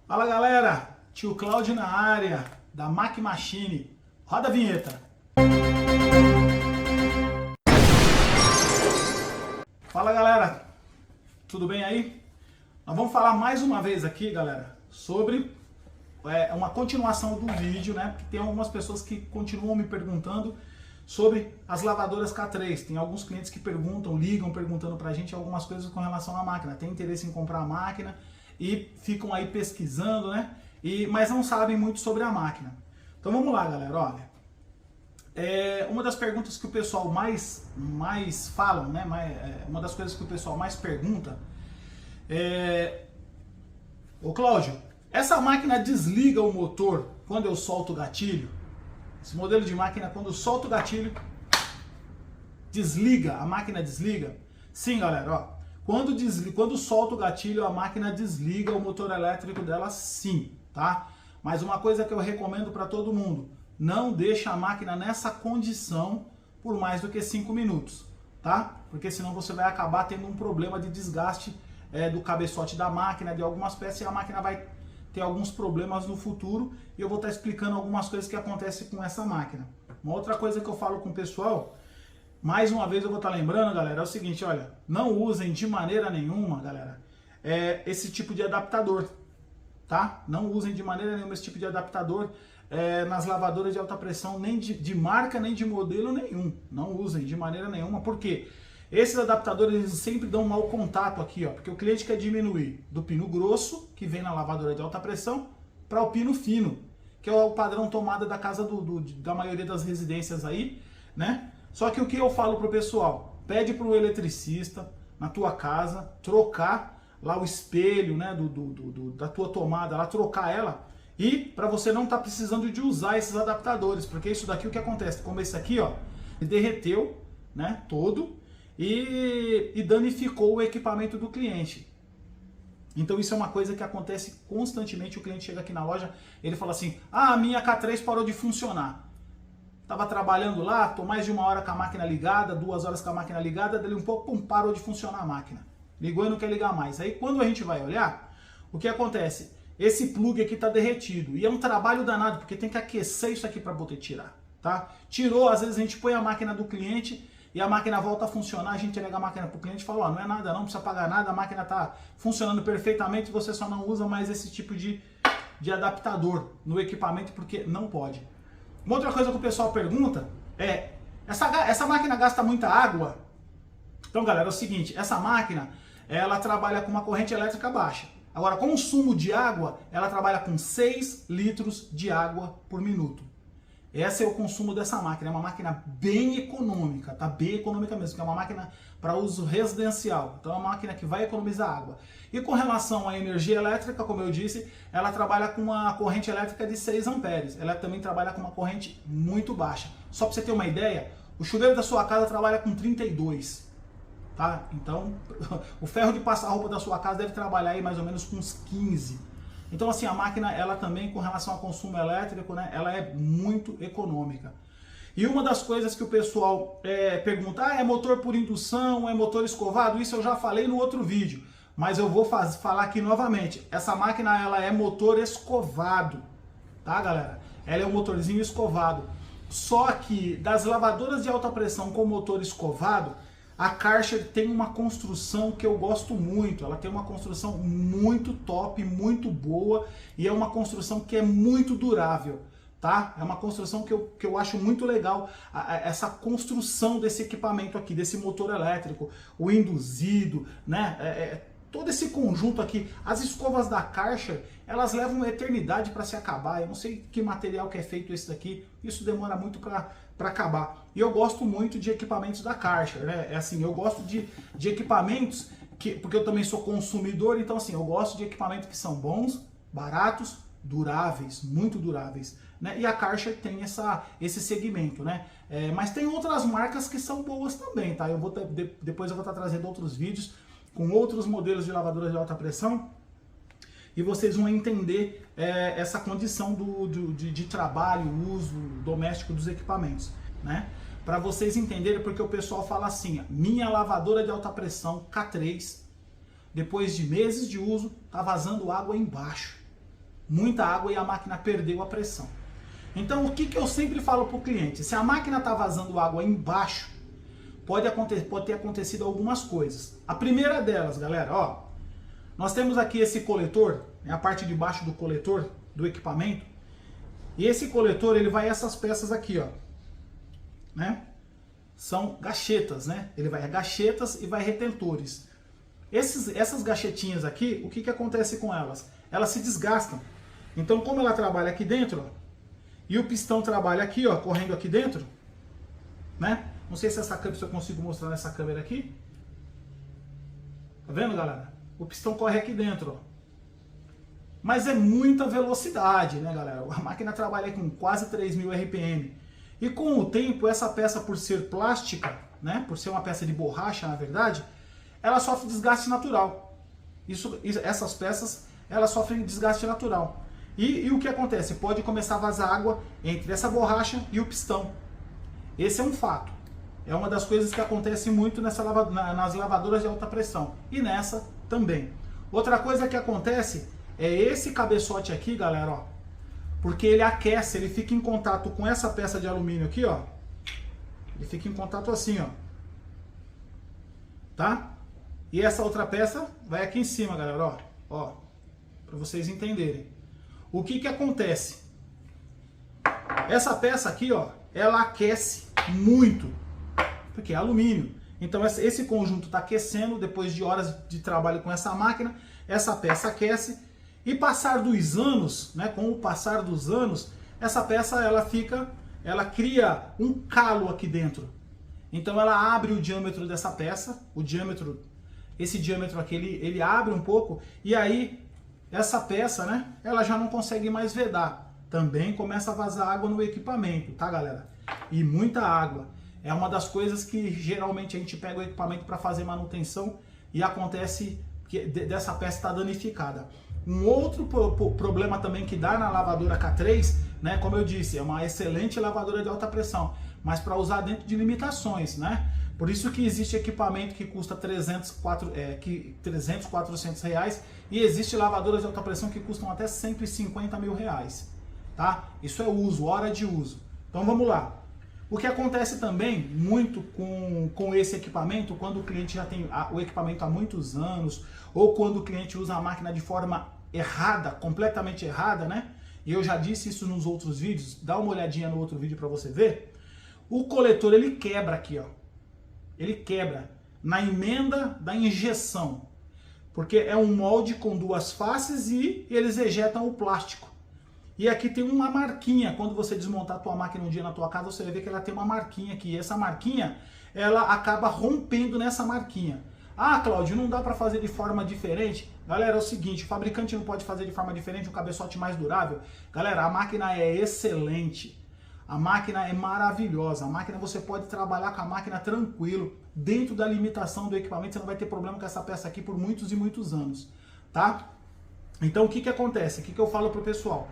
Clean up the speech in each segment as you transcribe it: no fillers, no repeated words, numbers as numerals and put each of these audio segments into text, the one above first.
Fala galera, tio Cláudio na área da Mac Machine. Roda a vinheta. Fala galera, tudo bem aí? Nós vamos falar mais uma vez aqui, galera, sobre uma continuação do vídeo, né? Porque tem algumas pessoas que continuam me perguntando sobre as lavadoras K3. Tem alguns clientes que perguntam, ligam perguntando pra gente algumas coisas com relação à máquina. Tem interesse em comprar a máquina e ficam aí pesquisando, né? Mas não sabem muito sobre a máquina. Então vamos lá, galera, olha. Uma das perguntas que o pessoal mais falam, né? Uma das coisas que o pessoal mais pergunta ô Cláudio, essa máquina desliga o motor quando eu solto o gatilho? Esse modelo de máquina, quando eu solto o gatilho, desliga, a máquina desliga? Sim, galera, ó. Quando solta o gatilho, a máquina desliga o motor elétrico dela, sim, tá? Mas uma coisa que eu recomendo para todo mundo, não deixa a máquina nessa condição por mais do que 5 minutos, tá? Porque senão você vai acabar tendo um problema de desgaste do cabeçote da máquina, de algumas peças, e a máquina vai ter alguns problemas no futuro, e eu vou estar explicando algumas coisas que acontecem com essa máquina. Uma outra coisa que eu falo com o pessoal, mais uma vez eu vou estar lembrando, galera, é o seguinte, olha, não usem de maneira nenhuma, galera, esse tipo de adaptador, tá? Não usem de maneira nenhuma esse tipo de adaptador nas lavadoras de alta pressão, nem de marca, nem de modelo nenhum. Não usem de maneira nenhuma, porque esses adaptadores eles sempre dão um mau contato aqui, ó, porque o cliente quer diminuir do pino grosso, que vem na lavadora de alta pressão, para o pino fino, que é o padrão tomada da casa da maioria das residências aí, né? Só que o que eu falo pro pessoal, pede pro eletricista na tua casa trocar lá o espelho, né, da tua tomada, lá trocar ela, e para você não estar precisando de usar esses adaptadores, porque isso daqui o que acontece, como esse aqui, ó, ele derreteu, né, todo e danificou o equipamento do cliente. Então isso é uma coisa que acontece constantemente. O cliente chega aqui na loja, ele fala assim, ah, a minha K3 parou de funcionar. Tava trabalhando lá, tô mais de 1 hora com a máquina ligada, 2 horas com a máquina ligada, dali um pouco, pum, parou de funcionar a máquina. Ligou e não quer ligar mais. Aí quando a gente vai olhar, o que acontece? Esse plug aqui tá derretido. E é um trabalho danado, porque tem que aquecer isso aqui para poder tirar, tá? Tirou, às vezes a gente põe a máquina do cliente e a máquina volta a funcionar, a gente entrega a máquina pro cliente e fala, ó, não é nada não, precisa pagar nada, a máquina tá funcionando perfeitamente, você só não usa mais esse tipo de adaptador no equipamento, porque não pode. Uma outra coisa que o pessoal pergunta essa máquina gasta muita água? Então, galera, é o seguinte, essa máquina, ela trabalha com uma corrente elétrica baixa. Agora, consumo de água, ela trabalha com 6 litros de água por minuto. Esse é o consumo dessa máquina, é uma máquina bem econômica, tá? Bem econômica mesmo, que é uma máquina para uso residencial. Então é uma máquina que vai economizar água. E com relação à energia elétrica, como eu disse, ela trabalha com uma corrente elétrica de 6 amperes. Ela também trabalha com uma corrente muito baixa. Só para você ter uma ideia, o chuveiro da sua casa trabalha com 32. Tá? Então, o ferro de passar roupa da sua casa deve trabalhar aí mais ou menos com uns 15. Então, assim, a máquina, ela também, com relação ao consumo elétrico, né, ela é muito econômica. E uma das coisas que o pessoal pergunta, é motor por indução, é motor escovado? Isso eu já falei no outro vídeo, mas eu vou falar aqui novamente. Essa máquina, ela é motor escovado, tá, galera? Ela é um motorzinho escovado. Só que das lavadoras de alta pressão com motor escovado, a Karcher tem uma construção que eu gosto muito, ela tem uma construção muito top, muito boa, e é uma construção que é muito durável, tá? É uma construção que eu acho muito legal, essa construção desse equipamento aqui, desse motor elétrico, o induzido, né? Todo esse conjunto aqui, as escovas da Karcher, elas levam uma eternidade para se acabar. Eu não sei que material que é feito esse daqui, isso demora muito para acabar. E eu gosto muito de equipamentos da Karcher, né? Assim, eu gosto de equipamentos, porque eu também sou consumidor, então assim, eu gosto de equipamentos que são bons, baratos, duráveis, muito duráveis, né? E a Karcher tem esse segmento, né? Mas tem outras marcas que são boas também, tá? Depois eu vou estar trazendo outros vídeos com outros modelos de lavadoras de alta pressão, e vocês vão entender essa condição de trabalho, uso doméstico dos equipamentos, né? Para vocês entenderem, porque o pessoal fala assim, minha lavadora de alta pressão K3, depois de meses de uso, tá vazando água embaixo. muita água e a máquina perdeu a pressão. Então o que eu sempre falo para o cliente? Se a máquina está vazando água embaixo, pode ter acontecido algumas coisas. A primeira delas, galera, ó, nós temos aqui esse coletor, a parte de baixo do coletor do equipamento, e esse coletor ele vai essas peças aqui, ó, né? São gachetas, né? Ele vai gachetas e vai retentores. Essas gachetinhas aqui, o que acontece com elas? Elas se desgastam. Então, como ela trabalha aqui dentro, ó, e o pistão trabalha aqui, ó, correndo aqui dentro, né? Não sei se essa câmera, se eu consigo mostrar nessa câmera aqui. Tá vendo, galera? O pistão corre aqui dentro, ó. Mas é muita velocidade, né, galera? A máquina trabalha com quase 3.000 RPM. E com o tempo, essa peça, por ser plástica, né, por ser uma peça de borracha, na verdade, ela sofre desgaste natural. Essas peças, elas sofrem desgaste natural. E o que acontece? Pode começar a vazar água entre essa borracha e o pistão. Esse é um fato. É uma das coisas que acontece muito nas lavadoras de alta pressão. E nessa também. Outra coisa que acontece é esse cabeçote aqui, galera, ó. Porque ele aquece, ele fica em contato com essa peça de alumínio aqui, ó. Ele fica em contato assim, ó. Tá? E essa outra peça vai aqui em cima, galera, ó. Ó, pra vocês entenderem. O que acontece? Essa peça aqui, ó, ela aquece muito, porque é alumínio. Então esse conjunto está aquecendo depois de horas de trabalho com essa máquina. Essa peça aquece e passar dos anos, né, com o passar dos anos, essa peça ela cria um calo aqui dentro. Então ela abre o diâmetro dessa peça, esse diâmetro aqui ele abre um pouco e aí essa peça, né, ela já não consegue mais vedar. Também começa a vazar água no equipamento, tá, galera? E muita água. É uma das coisas que geralmente a gente pega o equipamento para fazer manutenção e acontece que dessa peça está danificada. Um outro problema também que dá na lavadora K3, né, como eu disse, é uma excelente lavadora de alta pressão, mas para usar dentro de limitações, né? Por isso que existe equipamento que custa 300, 400 reais e existe lavadoras de alta pressão que custam até 150 mil reais, tá? Isso é uso, hora de uso. Então vamos lá. O que acontece também muito com esse equipamento, quando o cliente já tem o equipamento há muitos anos, ou quando o cliente usa a máquina de forma errada, completamente errada, né? E eu já disse isso nos outros vídeos, dá uma olhadinha no outro vídeo para você ver. O coletor ele quebra aqui, ó. Ele quebra na emenda da injeção, porque é um molde com duas faces e eles ejetam o plástico. E aqui tem uma marquinha, quando você desmontar a tua máquina um dia na tua casa, você vai ver que ela tem uma marquinha aqui. E essa marquinha, ela acaba rompendo nessa marquinha. Ah, Cláudio, não dá para fazer de forma diferente? Galera, é o seguinte, o fabricante não pode fazer de forma diferente, um cabeçote mais durável. Galera, a máquina é excelente. A máquina é maravilhosa. A máquina, você pode trabalhar com a máquina tranquilo, dentro da limitação do equipamento, você não vai ter problema com essa peça aqui por muitos e muitos anos, tá? Então, o que acontece? O que eu falo pro pessoal?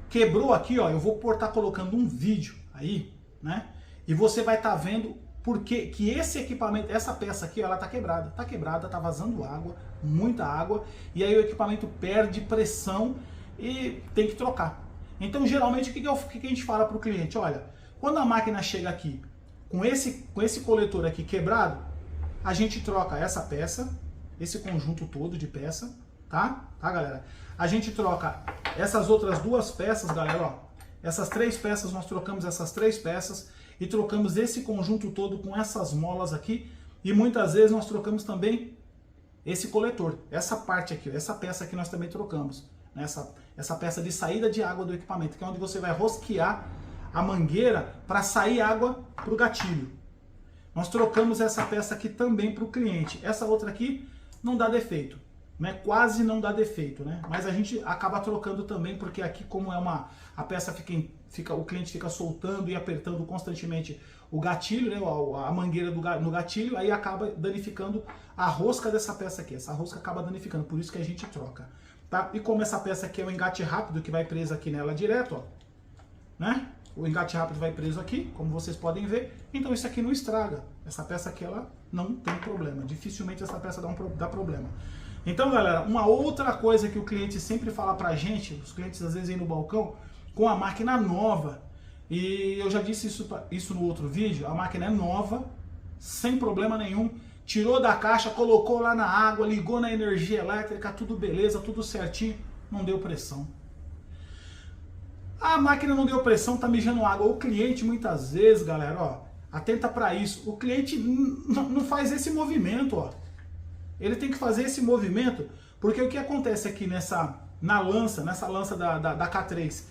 Quebrou aqui, ó, eu vou estar colocando um vídeo aí, né? E você vai estar vendo porque que esse equipamento, essa peça aqui, ó, ela tá quebrada, tá vazando água, muita água, e aí o equipamento perde pressão e tem que trocar. Então, geralmente, o que a gente fala para o cliente? Olha, quando a máquina chega aqui com esse coletor aqui quebrado, a gente troca essa peça, esse conjunto todo de peça, tá? Tá, galera? A gente troca essas outras duas peças, galera, ó. Essas três peças, nós trocamos essas três peças e trocamos esse conjunto todo com essas molas aqui. E muitas vezes nós trocamos também esse coletor, essa parte aqui, essa peça aqui nós também trocamos. Essa peça de saída de água do equipamento, que é onde você vai rosquear a mangueira para sair água para o gatilho. Nós trocamos essa peça aqui também para o cliente. Essa outra aqui não dá defeito, né? Quase não dá defeito, né? Mas a gente acaba trocando também, porque aqui como é a peça o cliente fica soltando e apertando constantemente o gatilho, né? A mangueira no gatilho, aí acaba danificando a rosca dessa peça aqui. Essa rosca acaba danificando, por isso que a gente troca. Tá? E como essa peça aqui é um engate rápido que vai preso aqui nela direto, ó, né? O engate rápido vai preso aqui, como vocês podem ver, então isso aqui não estraga. Essa peça aqui ela não tem problema, dificilmente essa peça dá problema. Então, galera, uma outra coisa que o cliente sempre fala pra gente, os clientes às vezes vêm no balcão com a máquina nova, e eu já disse isso no outro vídeo, a máquina é nova, sem problema nenhum, tirou da caixa, colocou lá na água, ligou na energia elétrica, tudo beleza, tudo certinho, não deu pressão. A máquina não deu pressão, tá mijando água. O cliente muitas vezes, galera, ó, atenta pra isso, o cliente não faz esse movimento, ó. Ele tem que fazer esse movimento, porque o que acontece aqui nessa lança da K3,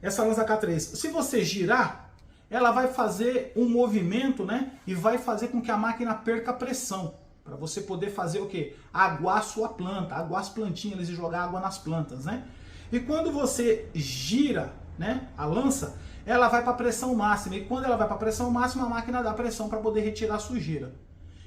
essa lança K3, se você girar, ela vai fazer um movimento, né? E vai fazer com que a máquina perca pressão, para você poder fazer o quê? Aguar a sua planta, aguar as plantinhas e jogar água nas plantas, né? E quando você gira, né, a lança, ela vai para pressão máxima, e quando ela vai para pressão máxima, a máquina dá pressão para poder retirar a sujeira.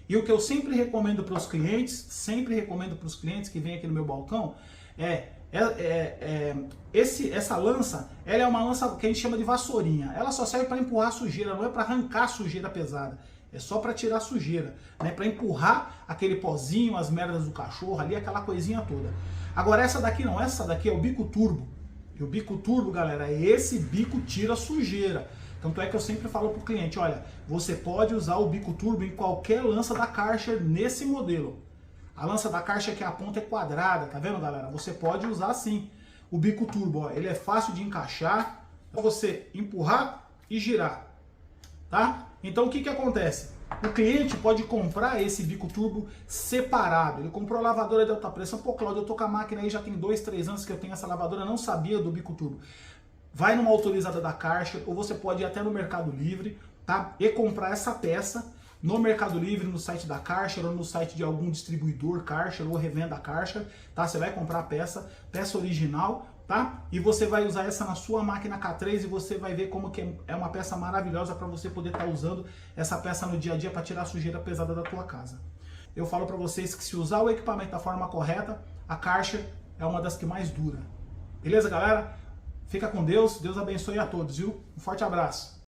E o que eu sempre recomendo para os clientes, que vêm aqui no meu balcão, essa lança, ela é uma lança que a gente chama de vassourinha. Ela só serve para empurrar a sujeira, não é para arrancar a sujeira pesada. É só para tirar a sujeira, né? Para empurrar aquele pozinho, as merdas do cachorro ali, aquela coisinha toda. Agora essa daqui não, essa daqui é o bico turbo. E o bico turbo, galera, esse bico tira sujeira. Tanto é que eu sempre falo para o cliente, olha, você pode usar o bico turbo em qualquer lança da Karcher nesse modelo. A lança da Karcher que a ponta é quadrada, tá vendo, galera? Você pode usar sim o bico turbo, ó. Ele é fácil de encaixar, é você empurrar e girar, tá? Então o que que acontece? O cliente pode comprar esse bico turbo separado. Ele comprou a lavadora de alta pressão. Pô, Cláudio, eu tô com a máquina aí já tem 2, 3 anos que eu tenho essa lavadora, não sabia do bico turbo. Vai numa autorizada da Karcher, ou você pode ir até no Mercado Livre, tá? E comprar essa peça no Mercado Livre, no site da Karcher, ou no site de algum distribuidor Karcher, ou revenda Karcher, tá? Você vai comprar a peça original, tá? E você vai usar essa na sua máquina K3 e você vai ver como que é uma peça maravilhosa para você poder estar usando essa peça no dia a dia para tirar a sujeira pesada da tua casa. Eu falo para vocês que se usar o equipamento da forma correta, a Karcher é uma das que mais dura. Beleza, galera? Fica com Deus, Deus abençoe a todos, viu? Um forte abraço.